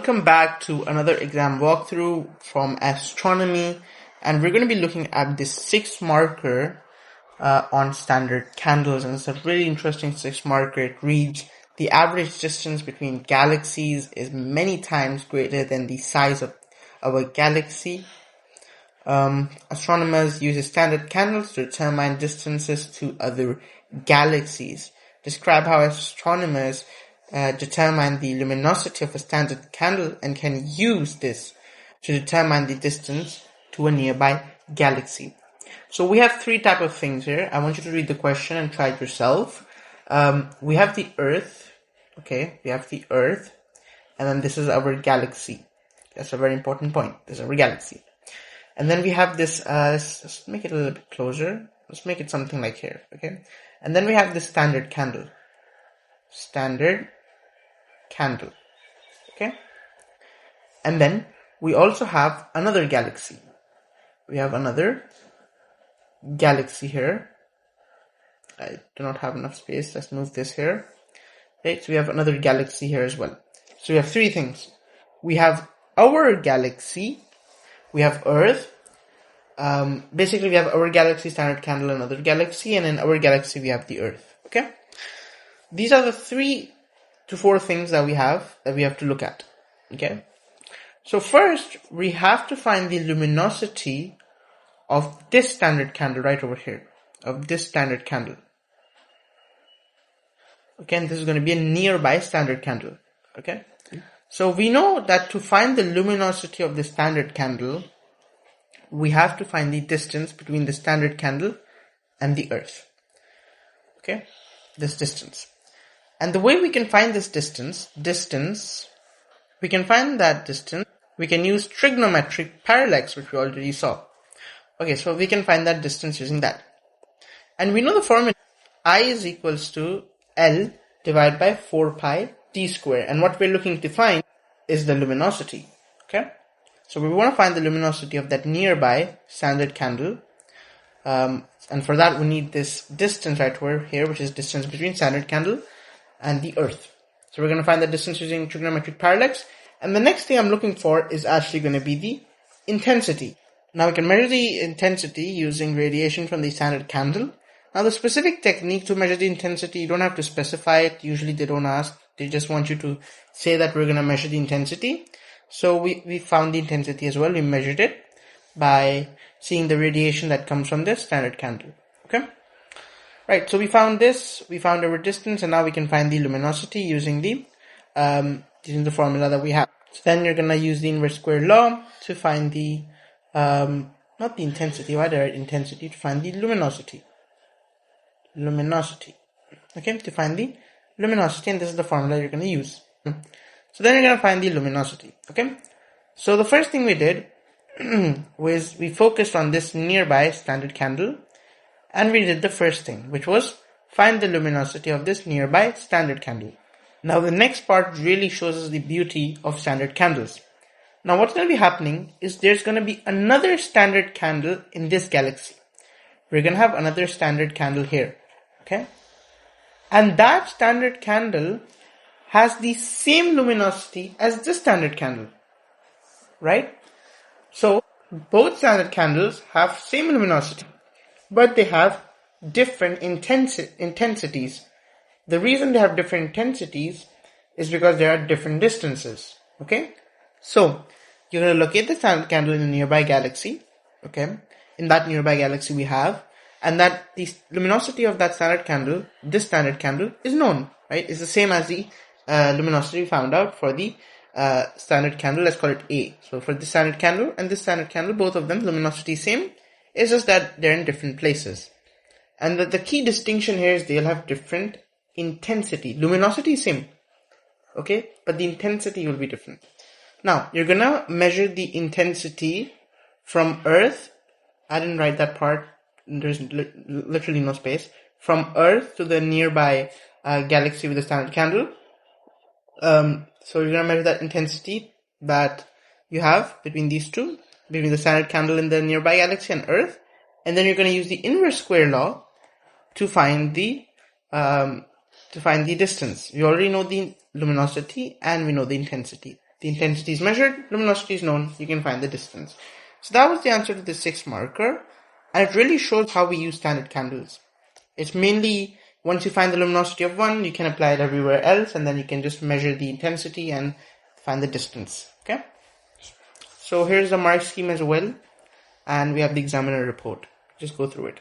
welcome back to another exam walkthrough from Astronomy, and we're going to be looking at this 6 marker on standard candles, and it's a really interesting 6 marker. It reads, the average distance between galaxies is many times greater than the size of our galaxy. Astronomers use standard candles to determine distances to other galaxies. Describe how astronomers determine the luminosity of a standard candle and can use this to determine the distance to a nearby galaxy. So we have 3 types of things here. I want you to read the question and try it yourself. We have the Earth. Okay, we have the Earth, and then this is our galaxy. That's a very important point. This is our galaxy. And then we have this, let's make it a little bit closer. Let's make it something like here, okay? And then we have this standard candle. Standard candle, okay? And then we also have another galaxy. We have another galaxy here. I do not have enough space. Let's move this here. Okay, so we have another galaxy here as well. So we have 3 things. We have our galaxy. We have Earth. Basically, we have our galaxy, standard candle, another galaxy, and in our galaxy, we have the Earth. Okay? These are the 3 to 4 things that we have to look at. Okay? So first, we have to find the luminosity of this standard candle right over here. Of this standard candle. Okay, and this is going to be a nearby standard candle. Okay? So we know that to find the luminosity of the standard candle, we have to find the distance between the standard candle and the Earth. Okay? This distance. And the way we can find this distance, we can find that distance, we can use trigonometric parallax, which we already saw. Okay, so we can find that distance using that. And we know the formula, I is equals to L divided by 4 pi t square. And what we're looking to find is the luminosity. Okay? So we want to find the luminosity of that nearby standard candle. And for that we need this distance right over here, which is distance between standard candle and the Earth. So we're going to find the distance using trigonometric parallax. And the next thing I'm looking for is actually going to be the intensity. Now we can measure the intensity using radiation from the standard candle. Now the specific technique to measure the intensity, you don't have to specify it. Usually they don't ask. They just want you to say that we're going to measure the intensity. So we found the intensity as well. We measured it by seeing the radiation that comes from this standard candle. Okay? Right, so we found this. We found our distance, and now we can find the luminosity using the formula that we have. So then you're going to use the inverse square law to find the, not the intensity, rather intensity, to find the luminosity. Okay, to find the luminosity, and this is the formula you're going to use. So then you're going to find the luminosity. Okay, so the first thing we did was we focused on this nearby standard candle, and we did the first thing, which was find the luminosity of this nearby standard candle. Now the next part really shows us the beauty of standard candles. Now what's going to be happening is there's going to be another standard candle in this galaxy. We're going to have another standard candle here. Okay, and that standard candle has the same luminosity as this standard candle, right? So both standard candles have same luminosity, but they have different intensities. The reason they have different intensities is because they are at different distances. Okay, so you're going to locate the standard candle in a nearby galaxy. Okay, in that nearby galaxy we have, and that the luminosity of that standard candle, this standard candle, is known, right? It's the same as the luminosity we found out for the standard candle. Let's call it A. So for the standard candle and this standard candle, both of them luminosity is same. It's just that they're in different places. And the key distinction here is they'll have different intensity. Luminosity is same, okay, but the intensity will be different. Now you're gonna measure the intensity from Earth. I didn't write that part. There's literally no space. From Earth to the nearby galaxy with the standard candle. So you're going to measure that intensity that you have between these two, between the standard candle in the nearby galaxy and Earth. And then you're going to use the inverse square law to find the distance. We already know the luminosity and we know the intensity. The intensity is measured, luminosity is known, you can find the distance. So that was the answer to the 6th marker, and it really shows how we use standard candles. It's mainly, once you find the luminosity of one, you can apply it everywhere else, and then you can just measure the intensity and find the distance. Okay? So here's the mark scheme as well, and we have the examiner report. Just go through it.